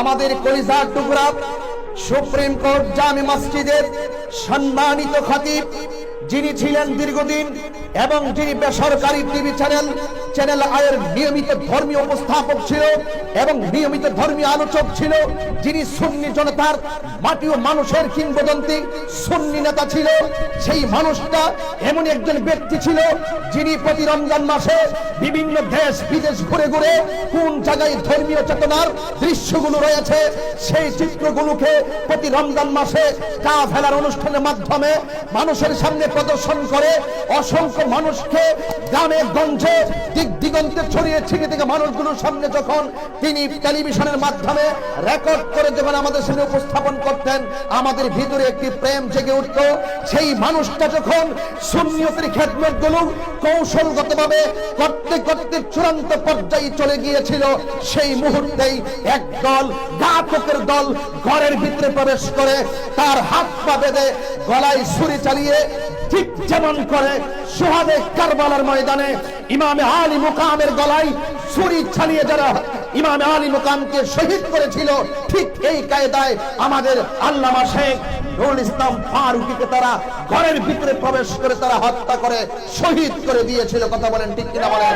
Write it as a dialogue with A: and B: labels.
A: আমাদের কলিজার টুকরা সুপ্রিম কোর্ট জামে মসজিদের সম্মানিত খতিব, যিনি ছিলেন দীর্ঘদিন এবং যিনি বেসরকারি টিভি চ্যানেল আয়ের নিয়মিত ধর্মীয় উপস্থাপক ছিল এবং নিয়মিত ধর্মীয় আলোচক ছিল, যিনি সুন্নি জনতার মাটি ও মানুষের কিংবদন্তি সুন্নি নেতা ছিল। সেই মানুষটা এমন একজন ব্যক্তি ছিল যিনি প্রতি রমজান মাসে বিভিন্ন দেশ বিদেশ ঘুরে ঘুরে কোন জায়গায় ধর্মীয় চেতনার দৃশ্যগুলো রয়েছে সেই চিত্রগুলোকে প্রতি রমজান মাসে কাফেলার অনুষ্ঠানের মাধ্যমে মানুষের সামনে প্রদর্শন করে অসংখ্য মানুষকে গ্রামে গঞ্জে দিক দিগন্তে ছড়িয়ে ছিটিয়ে থেকে মানুষগুলোর সামনে যখন তিনি টেলিভিশনের মাধ্যমে রেকর্ড করে যখন আমাদের সামনে উপস্থাপন করতেন, আমাদের ভিতরে একটি প্রেম জেগে উঠত। সেই মানুষটা যখন সুন্নিয়তের খেদমতগুলো কৌশলগতভাবে করতে করতে চূড়ান্ত পর্যায়ে চলে গিয়েছিল, সেই মুহূর্তেই একদল ঘাতকের দল ঘরের ভিতরে প্রবেশ করে তার হাত পা বেঁধে গলায় ছুরি চালিয়ে ঠিক যেমন করে সুহাদে কারবালার ময়দানে ইমামে আলী মুকামের গলায় ছুরি চালিয়ে যারা ইমামে আলী মুকামকে শহীদ করেছিল, ঠিক এই কায়দায় আমাদের আল্লামা শেখ নুরুল ইসলাম ফারুকীকে তারা ঘরের ভিতরে প্রবেশ করে তারা হত্যা করে শহীদ করে দিয়েছিল। কথা বলেন ঠিক কিনা বলেন?